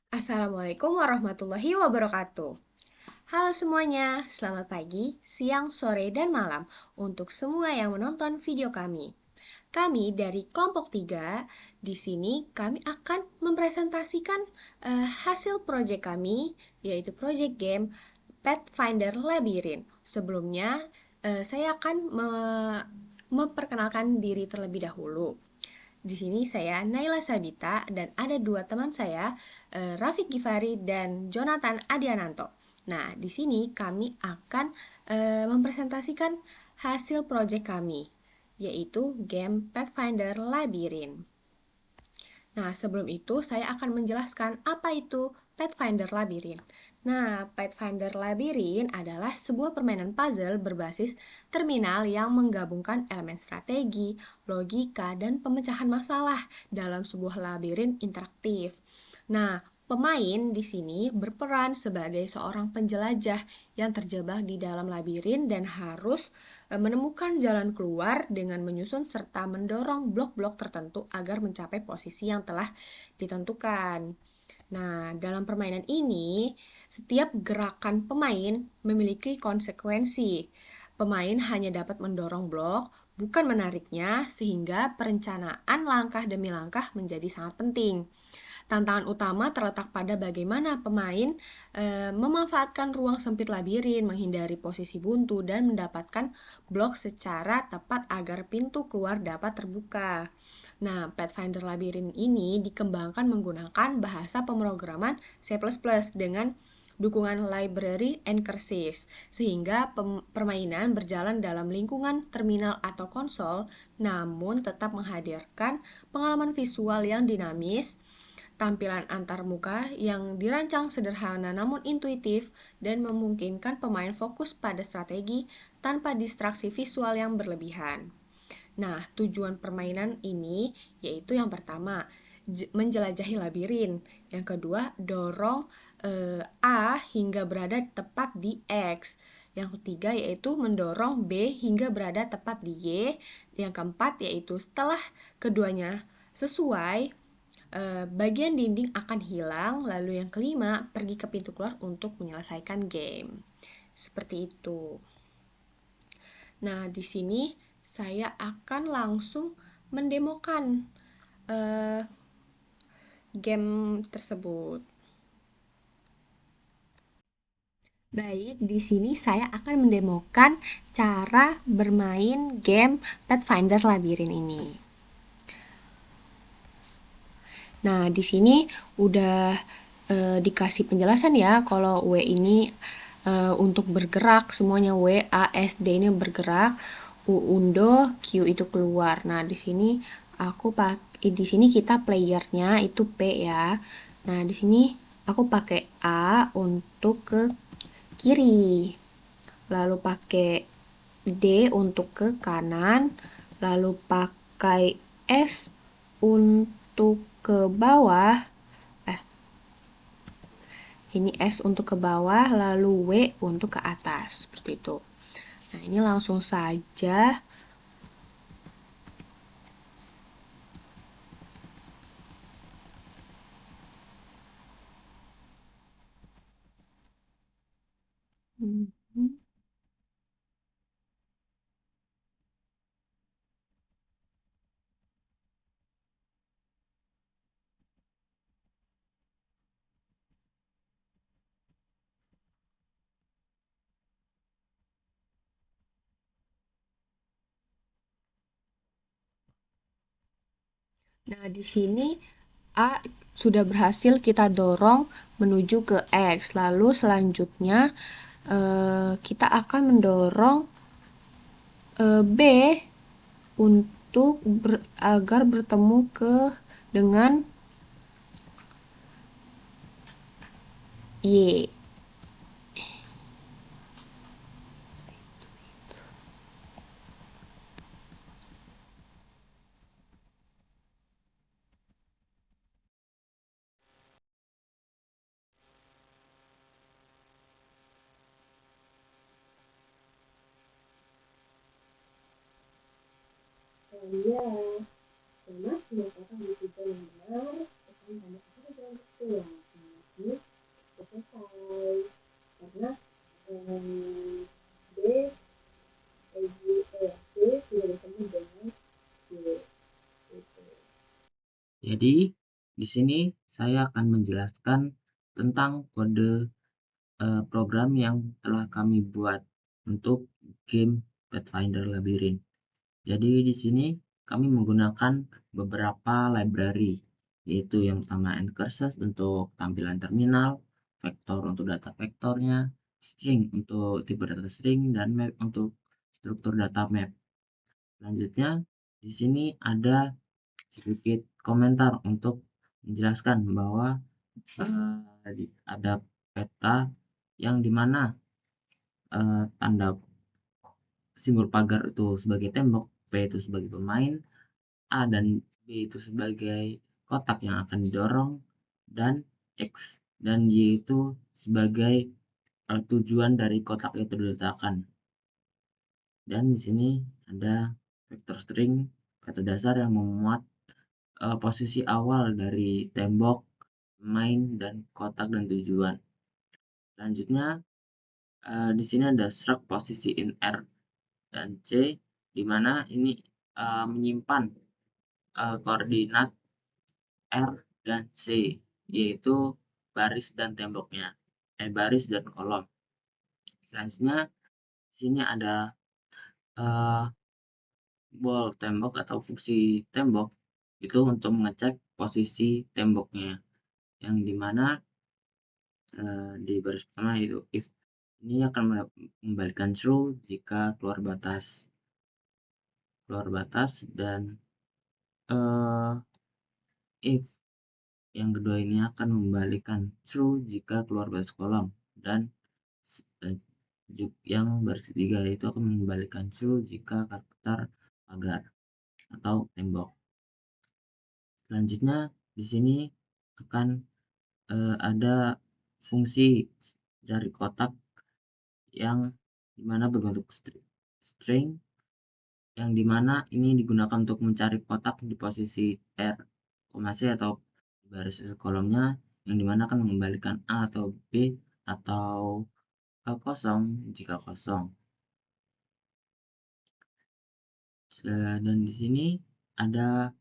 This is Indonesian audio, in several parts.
Assalamualaikum warahmatullahi wabarakatuh. Halo semuanya, selamat pagi, siang, sore, dan malam untuk semua yang menonton video kami. Kami dari kelompok 3 di sini kami akan mempresentasikan hasil proyek kami, yaitu proyek game Pathfinder Labyrinth. Sebelumnya, saya akan memperkenalkan diri terlebih dahulu. Di sini saya Naila Sabita dan ada dua teman saya, Rafiq Givari dan Jonathan Adiananto. Nah, di sini kami akan mempresentasikan hasil proyek kami, yaitu game Pathfinder Labyrinth. Nah, sebelum itu saya akan menjelaskan apa itu Pathfinder Labyrinth. Nah, Pathfinder Labyrinth adalah sebuah permainan puzzle berbasis terminal yang menggabungkan elemen strategi, logika, dan pemecahan masalah dalam sebuah labirin interaktif. Nah, pemain di sini berperan sebagai seorang penjelajah yang terjebak di dalam labirin dan harus menemukan jalan keluar dengan menyusun serta mendorong blok-blok tertentu agar mencapai posisi yang telah ditentukan. Nah, dalam permainan ini, setiap gerakan pemain memiliki konsekuensi. Pemain hanya dapat mendorong blok, bukan menariknya, sehingga perencanaan langkah demi langkah menjadi sangat penting. Tantangan utama terletak pada bagaimana pemain memanfaatkan ruang sempit labirin, menghindari posisi buntu, dan mendapatkan blok secara tepat agar pintu keluar dapat terbuka. Nah, Pathfinder Labyrinth ini dikembangkan menggunakan bahasa pemrograman C++ dengan dukungan library and curses, sehingga permainan berjalan dalam lingkungan terminal atau konsol, namun tetap menghadirkan pengalaman visual yang dinamis, tampilan antarmuka yang dirancang sederhana namun intuitif dan memungkinkan pemain fokus pada strategi tanpa distraksi visual yang berlebihan. Nah, tujuan permainan ini yaitu yang pertama, menjelajahi labirin. Yang kedua, dorong A hingga berada tepat di X. Yang ketiga yaitu mendorong B hingga berada tepat di Y. Yang keempat yaitu setelah keduanya sesuai, bagian dinding akan hilang. Lalu yang kelima, pergi ke pintu keluar untuk menyelesaikan game. Seperti itu. Nah, di sini saya akan langsung mendemokan uh, game tersebut. Baik, di sini saya akan mendemokan cara bermain game Pathfinder Labyrinth ini. Nah, di sini udah dikasih penjelasan ya kalau W ini untuk bergerak, semuanya W, A, S, D ini bergerak, U undo, Q itu keluar. Nah, di sini kita playernya itu P ya. Nah, di sini aku pakai A untuk ke kiri. Lalu pakai D untuk ke kanan, lalu pakai S untuk ke bawah. Ini S untuk ke bawah, lalu W untuk ke atas, seperti itu. Nah, ini langsung saja Nah, di sini A sudah berhasil kita dorong menuju ke X. Lalu selanjutnya kita akan mendorong B untuk agar bertemu dengan Y. Iya, selamat menyatakan di tujuan yang benar, tekan tanda ketiga jalan keluar. ini selesai karena B, C sudah bertemu dengan C. Gitu. Jadi, di sini saya akan menjelaskan tentang kode program yang telah kami buat untuk game Pathfinder Labyrinth. Jadi di sini kami menggunakan beberapa library, yaitu yang pertama ncurses untuk tampilan terminal, vektor untuk data vektornya, string untuk tipe data string, dan map untuk struktur data map. Selanjutnya di sini ada sedikit komentar untuk menjelaskan bahwa ada peta yang dimana tanda simbol pagar itu sebagai tembok, P itu sebagai pemain, A dan B itu sebagai kotak yang akan didorong, dan X dan Y itu sebagai tujuan dari kotak itu diletakkan. Dan di sini ada vektor string kata dasar yang memuat posisi awal dari tembok, pemain, dan kotak dan tujuan. Selanjutnya di sini ada struct posisi in R dan C, di mana ini menyimpan koordinat R dan C, yaitu baris dan temboknya, baris dan kolom. Selanjutnya, di sini ada uh, ball tembok atau fungsi tembok itu untuk mengecek posisi temboknya, yang dimana di baris pertama itu if ini akan membalikan true jika keluar batas dan if yang kedua ini akan membalikan true jika keluar batas kolom, dan yang baris ketiga itu akan membalikan true jika karakter pagar atau tembok. Selanjutnya di sini akan ada fungsi cari kotak yang dimana berbentuk string, yang dimana ini digunakan untuk mencari kotak di posisi R, C atau baris kolomnya, yang dimana akan mengembalikan A atau B atau kosong jika kosong. Dan di sini ada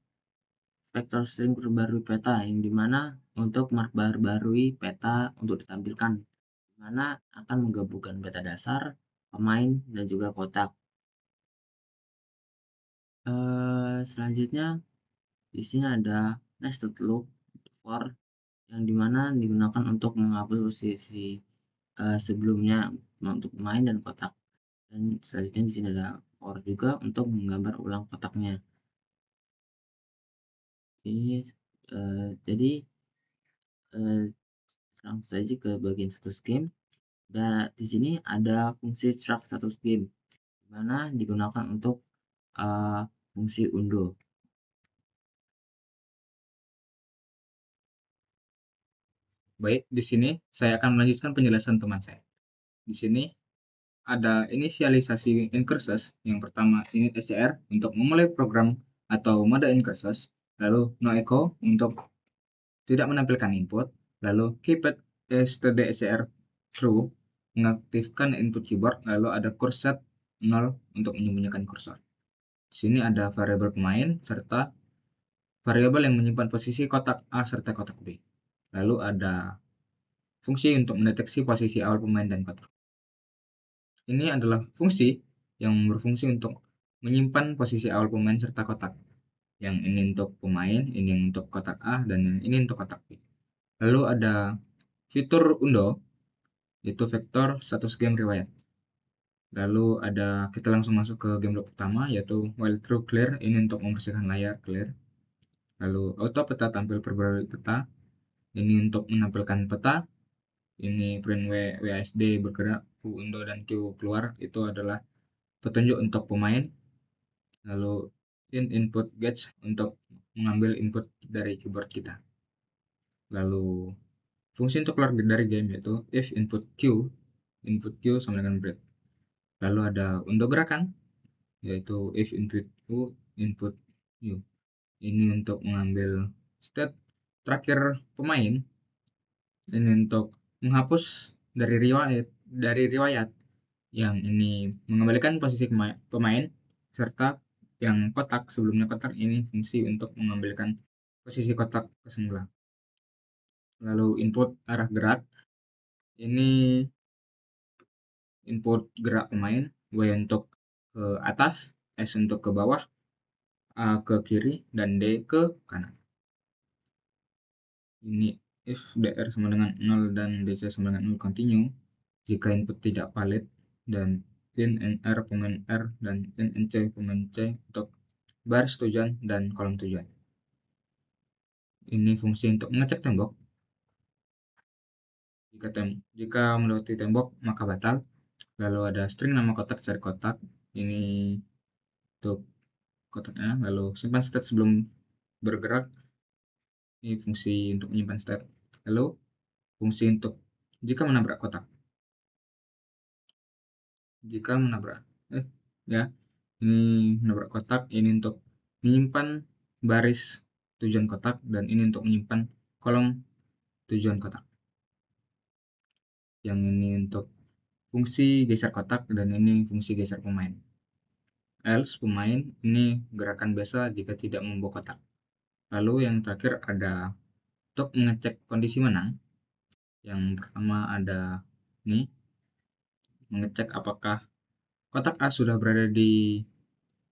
vektor string perbarui peta, yang dimana untuk memperbarui peta untuk ditampilkan, dimana akan menggabungkan peta dasar, pemain, dan juga kotak. Selanjutnya di sini ada nested loop for, yang dimana digunakan untuk menghapus posisi sebelumnya untuk pemain dan kotak. Dan selanjutnya di sini ada for juga untuk menggambar ulang kotaknya. Jadi langsung saja ke bagian status game. Dan di sini ada fungsi struct status game, mana digunakan untuk fungsi undo. Baik, di sini saya akan melanjutkan penjelasan teman saya. Di sini ada inisialisasi incursus. Yang pertama init SCR untuk memulai program atau mode incursus, lalu no echo untuk tidak menampilkan input, lalu keepet stdscr true mengaktifkan input keyboard, lalu ada curset 0 untuk menyembunyikan kursor. Di sini ada variabel pemain serta variabel yang menyimpan posisi kotak A serta kotak B. Lalu ada fungsi untuk mendeteksi posisi awal pemain dan kotak. Ini adalah fungsi yang berfungsi untuk menyimpan posisi awal pemain serta kotak. Yang ini untuk pemain, ini untuk kotak A, dan yang ini untuk kotak B. Lalu ada fitur undo, yaitu vektor status game riwayat. Lalu kita langsung masuk ke game block pertama, yaitu while true clear, ini untuk membersihkan layar clear. Lalu auto peta tampil perbarui peta, ini untuk menampilkan peta. Ini print WASD bergerak, Q undo dan Q keluar, itu adalah petunjuk untuk pemain. Lalu input gauge untuk mengambil input dari keyboard kita. Lalu fungsi untuk keluar dari game yaitu if input Q sama dengan break. Lalu ada undo gerakan, yaitu if input U. Ini untuk mengambil state terakhir pemain. Ini untuk menghapus dari riwayat yang ini mengembalikan posisi pemain serta yang kotak sebelumnya kotak ini fungsi untuk mengembalikan posisi kotak ke semula. Lalu input arah gerak ini input gerak pemain, Y untuk ke atas, S untuk ke bawah, A ke kiri, dan D ke kanan. Ini if DR sama dengan 0 dan DC sama dengan 0 continue, jika input tidak valid, dan in R pemain R dan in C pemain C untuk baris tujuan dan kolom tujuan. Ini fungsi untuk mengecek tembok. Jika melewati tembok maka batal. Lalu ada string nama kotak cari kotak. Ini untuk kotaknya. Lalu simpan state sebelum bergerak. Ini fungsi untuk menyimpan state. Lalu fungsi untuk jika menabrak kotak. Jika menabrak ya, ini menabrak kotak. Ini untuk menyimpan baris tujuan kotak dan ini untuk menyimpan kolom tujuan kotak. Yang ini untuk fungsi geser kotak dan ini fungsi geser pemain. Else pemain ini gerakan biasa jika tidak membawa kotak. Lalu yang terakhir ada untuk mengecek kondisi menang. Yang pertama ada ini mengecek apakah kotak A sudah berada di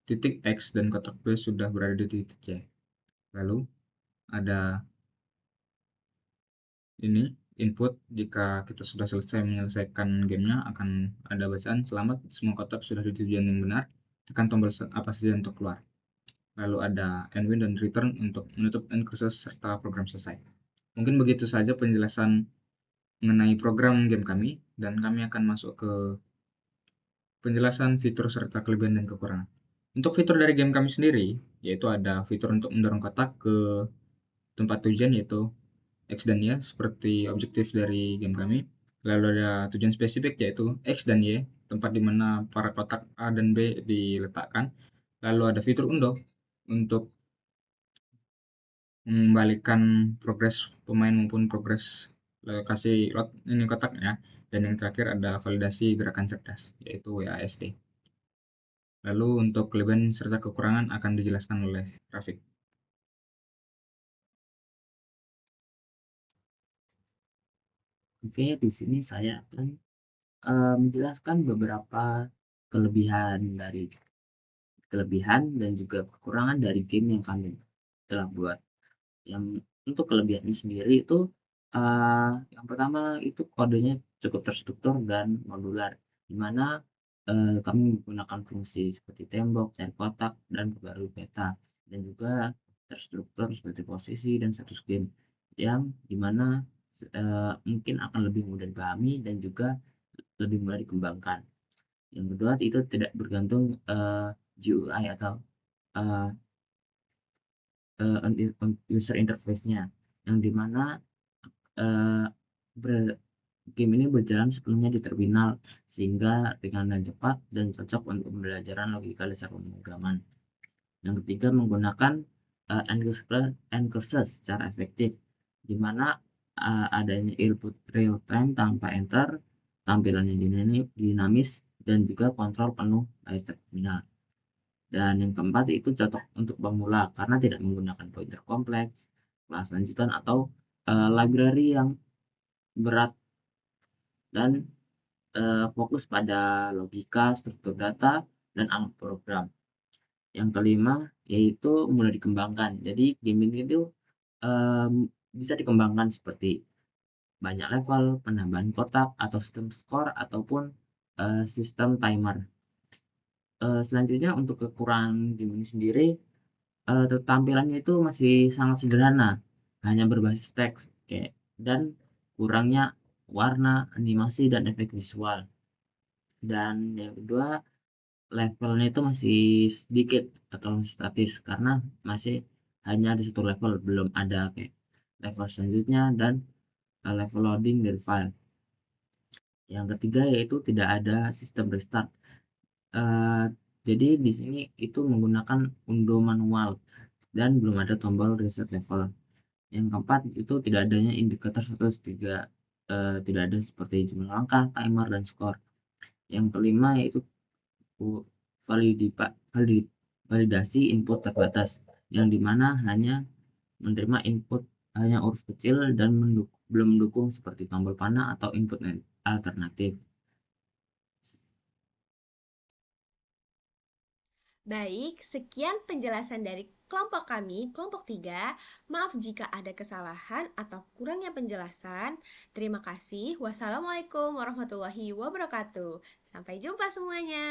titik X dan kotak B sudah berada di titik Y. Lalu ada ini input jika kita sudah selesai menyelesaikan gamenya akan ada bacaan selamat semua kotak sudah di tujuan yang benar, tekan tombol apa saja untuk keluar. Lalu ada end win dan return untuk menutup end cursus serta program selesai. Mungkin begitu saja penjelasan mengenai program game kami dan kami akan masuk ke penjelasan fitur serta kelebihan dan kekurangan. Untuk fitur dari game kami sendiri, yaitu ada fitur untuk mendorong kotak ke tempat tujuan yaitu X dan Y seperti objektif dari game kami. Lalu ada tujuan spesifik yaitu X dan Y, tempat di mana para kotak A dan B diletakkan. Lalu ada fitur undo untuk mengembalikan progres pemain maupun progres lokasi lot ini kotaknya. Dan yang terakhir ada validasi gerakan cerdas yaitu WASD. Lalu untuk kelebihan serta kekurangan akan dijelaskan oleh Rafiq. Oke, di sini saya akan menjelaskan beberapa kelebihan dan juga kekurangan dari game yang kami telah buat. Yang untuk kelebihannya sendiri itu yang pertama itu kodenya cukup terstruktur dan modular, di mana kami menggunakan fungsi seperti tembok, cari kotak, dan perbarui peta, dan juga terstruktur seperti posisi dan status game, yang dimana mungkin akan lebih mudah dipahami dan juga lebih mudah dikembangkan. Yang kedua itu tidak bergantung GUI atau uh, user interface-nya, yang dimana game ini berjalan sepenuhnya di terminal sehingga ringan dan cepat dan cocok untuk pembelajaran logika dasar pemrograman. Yang ketiga menggunakan encursus secara efektif, dimana adanya input real time tanpa enter, tampilannya dinamis dan juga kontrol penuh dari terminal. Dan yang keempat itu cocok untuk pemula karena tidak menggunakan pointer kompleks, kelas lanjutan atau library yang berat dan fokus pada logika, struktur data, dan alat program. Yang kelima yaitu mudah dikembangkan. Jadi game ini itu bisa dikembangkan seperti banyak level, penambahan kotak, atau sistem skor ataupun sistem timer. Selanjutnya untuk kekurangan game ini sendiri, tampilannya itu masih sangat sederhana, hanya berbasis teks dan kurangnya warna, animasi, dan efek visual. Dan yang kedua, levelnya itu masih sedikit atau masih statis karena masih hanya ada satu level, belum ada kayak level selanjutnya dan level loading dari file. Yang ketiga yaitu tidak ada sistem restart. Jadi di sini itu menggunakan undo manual dan belum ada tombol reset level. Yang keempat itu tidak adanya indikator 1, 3, tidak ada seperti jumlah langkah, timer, dan skor. Yang kelima yaitu validasi input terbatas, yang dimana hanya menerima input hanya huruf kecil dan belum mendukung seperti tombol panah atau input alternatif. Baik, sekian penjelasan dari kelompok kami, kelompok 3. Maaf jika ada kesalahan atau kurangnya penjelasan. Terima kasih. Wassalamualaikum warahmatullahi wabarakatuh. Sampai jumpa semuanya.